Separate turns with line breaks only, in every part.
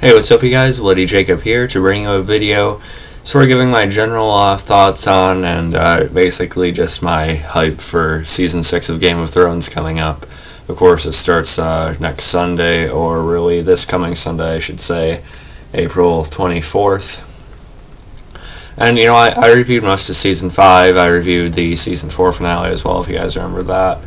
Hey, what's up, you guys? Bloody Jacob here to bring you a video sort of giving my general thoughts on and basically just my hype for Season 6 of Game of Thrones coming up. Of course, it starts next Sunday, or really this coming Sunday, I should say, April 24th. And, I reviewed most of Season 5. I reviewed the Season 4 finale as well, if you guys remember that.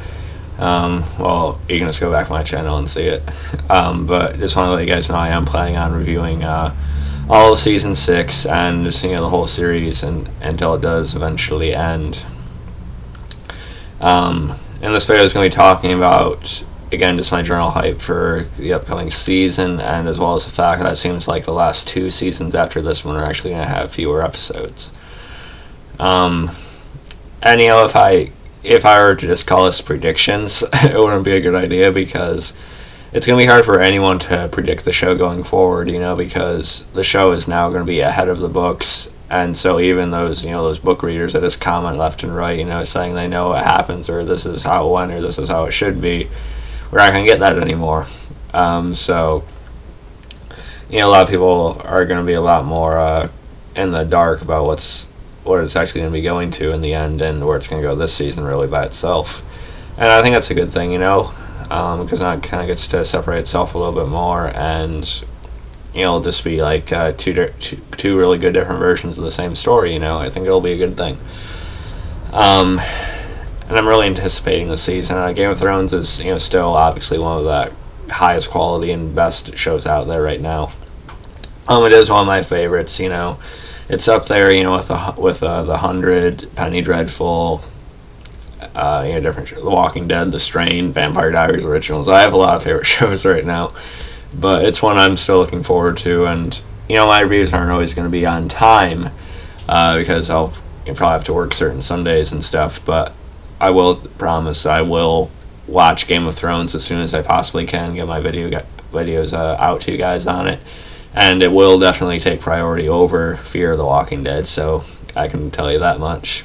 Well, you can just go back to my channel and see it. But just want to let you guys know I am planning on reviewing all of Season 6 and just, the whole series until it does eventually end. And this video is going to be talking about, again, just my general hype for the upcoming season, and as well as the fact that it seems like the last two seasons after this one are actually going to have fewer episodes. And, if I were to just call this predictions, it wouldn't be a good idea, because it's going to be hard for anyone to predict the show going forward, because the show is now going to be ahead of the books, and so even those, those book readers that just comment left and right, saying they know what happens, or this is how it went, or this is how it should be, we're not going to get that anymore. So, a lot of people are going to be a lot more in the dark about what it's actually going to be going to in the end, and where it's going to go this season really by itself. And I think that's a good thing, because now it kind of gets to separate itself a little bit more, and just be like two really good different versions of the same story. I think it'll be a good thing. And I'm really anticipating this season. Game of Thrones is still obviously one of the highest quality and best shows out there right now. It is one of my favorites. It's up there, with the 100, Penny Dreadful, different The Walking Dead, The Strain, Vampire Diaries originals. I have a lot of favorite shows right now, but it's one I'm still looking forward to. And my reviews aren't always going to be on time, because I'll probably have to work certain Sundays and stuff. But I will promise I will watch Game of Thrones as soon as I possibly can, get my videos out to you guys on it. And it will definitely take priority over Fear of the Walking Dead, so I can tell you that much.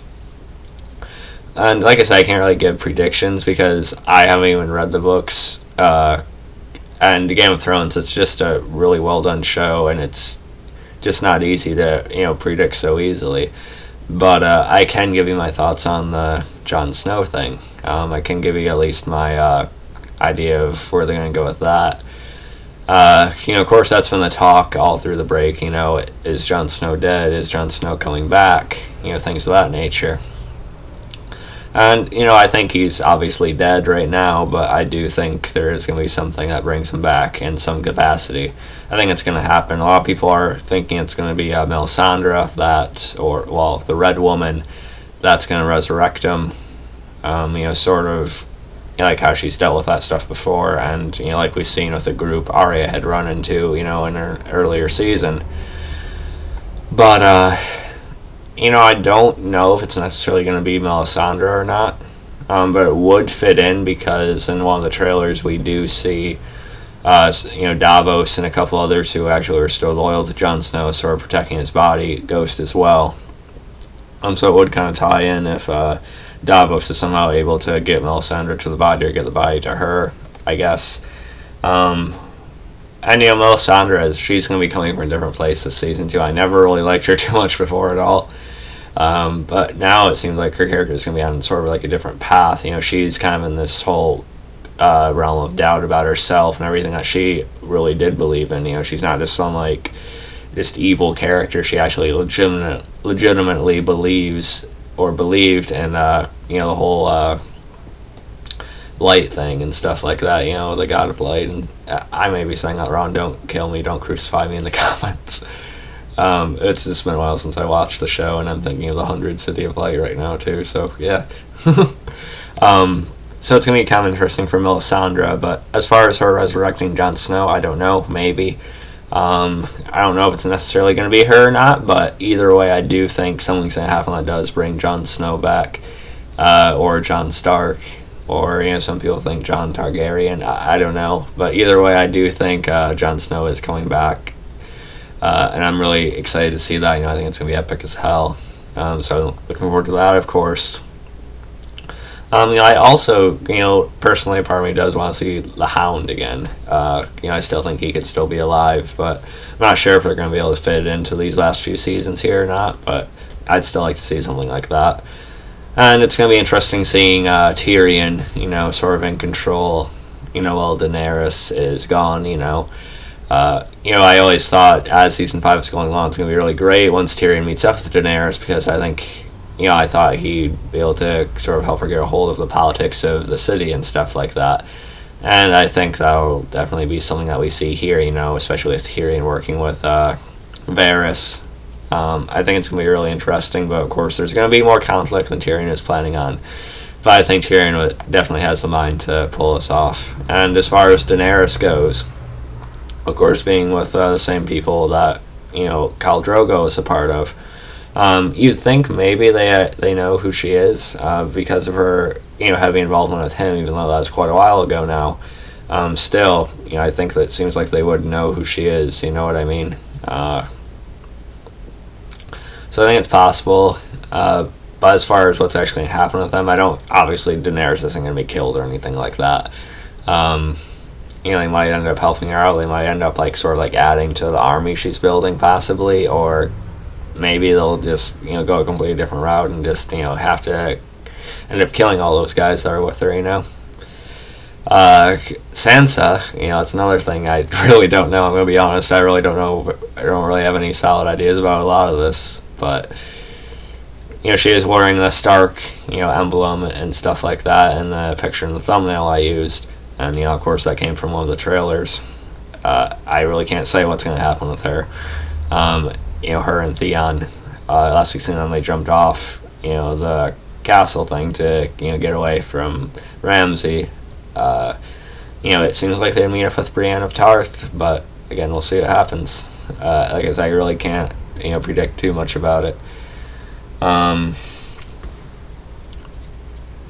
And like I said, I can't really give predictions because I haven't even read the books. And Game of Thrones, it's just a really well done show, and it's just not easy to predict so easily. But I can give you my thoughts on the Jon Snow thing. I can give you at least my idea of where they're going to go with that. Of course, that's been the talk all through the break. Is Jon Snow dead? Is Jon Snow coming back? Things of that nature. And, I think he's obviously dead right now, but I do think there is going to be something that brings him back in some capacity. I think it's going to happen. A lot of people are thinking it's going to be Melisandre, the Red Woman, that's going to resurrect him. Sort of like how she's dealt with that stuff before, and like we've seen with the group Arya had run into in her earlier season. But I don't know if it's necessarily going to be Melisandre or not, but it would fit in, because in one of the trailers we do see Davos and a couple others who actually are still loyal to Jon Snow, sort of protecting his body, Ghost as well. So it would kind of tie in if Davos is somehow able to get Melisandre to the body, or get the body to her, I guess. And Melisandre, she's going to be coming from a different place this season too. I never really liked her too much before at all. But now it seems like her character is going to be on sort of like a different path. She's kind of in this whole realm of doubt about herself and everything that she really did believe in. She's not just some just evil character. She actually legitimately believes or believed in the whole light thing and stuff like that, the god of light. And I may be saying that wrong. Don't kill me, don't crucify me in the comments. It's just been a while since I watched the show, and I'm thinking of the 100 City of Light right now too, so yeah. So it's going to be kind of interesting for Melisandre, but as far as her resurrecting Jon Snow, I don't know, maybe. I don't know if it's necessarily going to be her or not, but either way, I do think something's going to happen that does bring Jon Snow back, or Jon Stark, or some people think Jon Targaryen. I don't know, but either way, I do think Jon Snow is coming back, and I'm really excited to see that. I think it's going to be epic as hell. So looking forward to that, of course. I also, personally, part of me does want to see the Hound again. I still think he could still be alive, but I'm not sure if they're going to be able to fit it into these last few seasons here or not, but I'd still like to see something like that. And it's going to be interesting seeing Tyrion, sort of in control, while Daenerys is gone, I always thought as season 5 is going along, it's going to be really great once Tyrion meets up with Daenerys, because I think, I thought he'd be able to sort of help her get a hold of the politics of the city and stuff like that. And I think that'll definitely be something that we see here, especially with Tyrion working with Varys. I think it's going to be really interesting, but of course there's going to be more conflict than Tyrion is planning on. But I think Tyrion definitely has the mind to pull this off. And as far as Daenerys goes, of course, being with the same people that, Khal Drogo is a part of, you'd think maybe they know who she is because of her, heavy involvement with him, even though that was quite a while ago now. Still, I think that it seems like they would know who she is, you know what I mean? So I think it's possible. But as far as what's actually going to happen with them, obviously Daenerys isn't going to be killed or anything like that. They might end up helping her out. They might end up adding to the army she's building possibly, or maybe they'll just go a completely different route and just have to end up killing all those guys that are with her. Sansa, it's another thing I really don't know. I'm going to be honest. I really don't know. I don't really have any solid ideas about a lot of this, but she is wearing the Stark emblem and stuff like that in the picture in the thumbnail I used. And, of course, that came from one of the trailers. I really can't say what's going to happen with her. Her and Theon, last week seen them, they jumped off, the castle thing to, get away from Ramsay. It seems like they meet up with Brienne of Tarth, but, again, we'll see what happens. Like I said, I really can't, predict too much about it.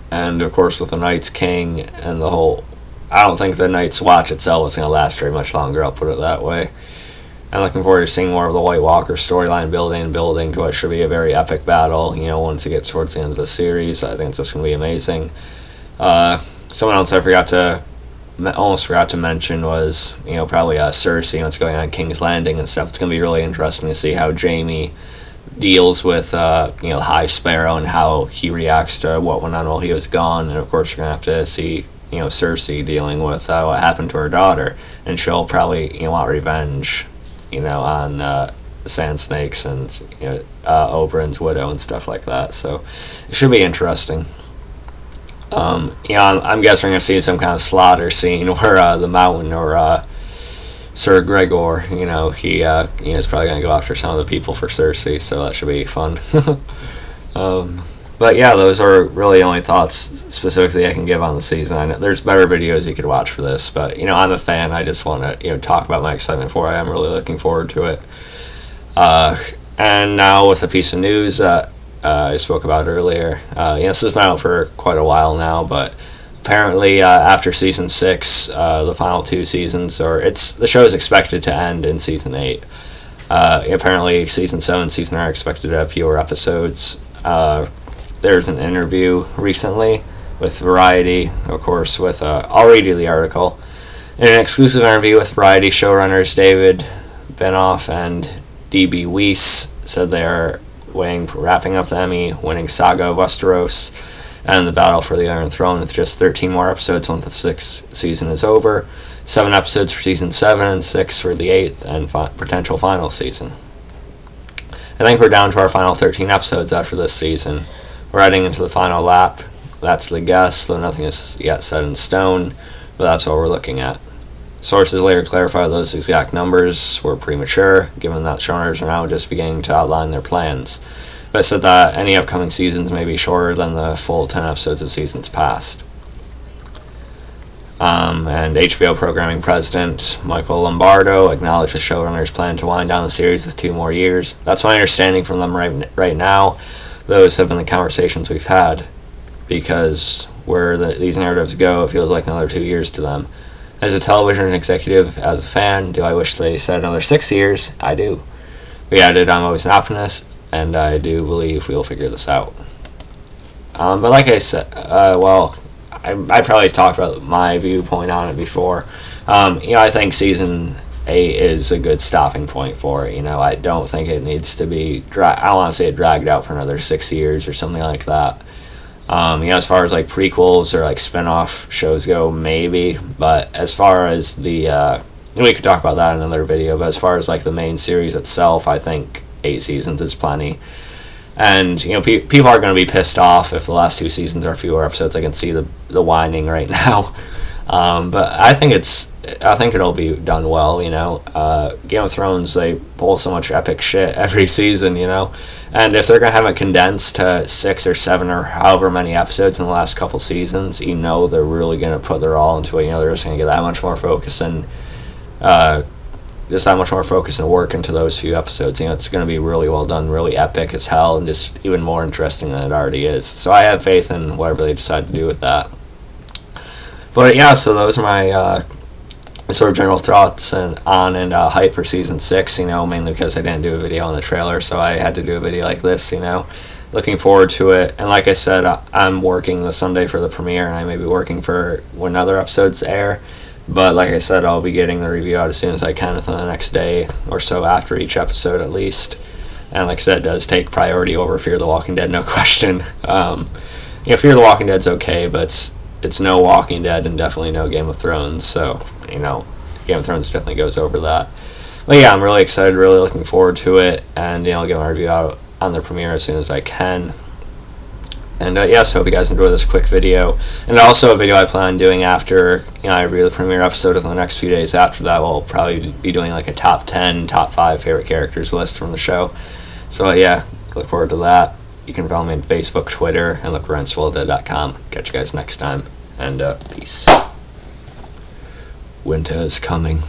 And, of course, with the Night's King and the whole... I don't think the Night's Watch itself is going to last very much longer, I'll put it that way. I'm looking forward to seeing more of the White Walker storyline building to what should be a very epic battle, once it gets towards the end of the series. I think it's just going to be amazing. Someone else I almost forgot to mention was, probably Cersei and what's going on at King's Landing and stuff. It's going to be really interesting to see how Jaime deals with, High Sparrow and how he reacts to what went on while he was gone. And, of course, you're going to have to see Cersei dealing with what happened to her daughter, and she'll probably want revenge, on the Sand Snakes and Oberyn's widow and stuff like that. So it should be interesting. I'm guessing we're gonna see some kind of slaughter scene where the Mountain or Sir Gregor, he is probably gonna go after some of the people for Cersei, so that should be fun. But yeah, those are really the only thoughts specifically I can give on the season. I know there's better videos you could watch for this, but I'm a fan. I just want to talk about my excitement for it. I'm really looking forward to it. And now with a piece of news that I spoke about earlier. This has been out for quite a while now, but apparently after season 6, the final 2 seasons, the show is expected to end in season 8. Apparently season 7 and season 8 are expected to have fewer episodes. There's an interview recently with Variety, of course, with I'll read you the article. In an exclusive interview with Variety, showrunners David Benioff and D.B. Weiss said they are wrapping up the Emmy-winning saga of Westeros and the battle for the Iron Throne with just 13 more episodes once the 6th season is over, 7 episodes for season 7 and 6 for the 8th and potential final season. I think we're down to our final 13 episodes after this season. We're heading into the final lap. That's the guess, though nothing is yet set in stone, but that's what we're looking at. Sources later clarified those exact numbers were premature, given that showrunners are now just beginning to outline their plans, but said that any upcoming seasons may be shorter than the full 10 episodes of seasons past. And HBO programming president Michael Lombardo acknowledged the showrunners plan to wind down the series with 2 more years. That's my understanding from them right now. Those have been the conversations we've had, because where these narratives go, it feels like another 2 years to them. As a television executive, as a fan, do I wish they said another 6 years? I do. But yeah, I'm always an optimist, and I do believe we'll figure this out. But like I said, I probably talked about my viewpoint on it before. I think season 8 is a good stopping point for it. I don't think it needs to be I don't want to say it dragged out for another 6 years or something like that. As far as like prequels or like spin-off shows go, maybe. But as far as the we could talk about that in another video. But as far as like the main series itself, I think 8 seasons is plenty. And people are going to be pissed off if the last 2 seasons are fewer episodes. I can see the whining right now. But I think it'll be done well. Game of Thrones, they pull so much epic shit every season. And if they're gonna have it condensed to 6 or 7 or however many episodes in the last couple seasons, they're really gonna put their all into it. They're just gonna get that much more focus and work into those few episodes. It's gonna be really well done, really epic as hell, and just even more interesting than it already is. So I have faith in whatever they decide to do with that. But yeah, so those are my sort of general thoughts and hype for season 6. Mainly because I didn't do a video on the trailer, so I had to do a video like this. Looking forward to it. And like I said, I'm working the Sunday for the premiere, and I may be working for when other episodes air. But like I said, I'll be getting the review out as soon as I can within the next day or so after each episode at least. And like I said, it does take priority over Fear the Walking Dead, no question. Fear the Walking Dead's okay, but it's no Walking Dead and definitely no Game of Thrones. So, Game of Thrones definitely goes over that. But yeah, I'm really excited, really looking forward to it. And, I'll get my review out on the premiere as soon as I can. And so hope you guys enjoy this quick video. And also a video I plan on doing after I review the premiere episode. In the next few days after that, we'll probably be doing like a top 10, top 5 favorite characters list from the show. So yeah, look forward to that. You can follow me on Facebook, Twitter, and look for RensWillDead.com. Catch you guys next time, and peace. Winter is coming.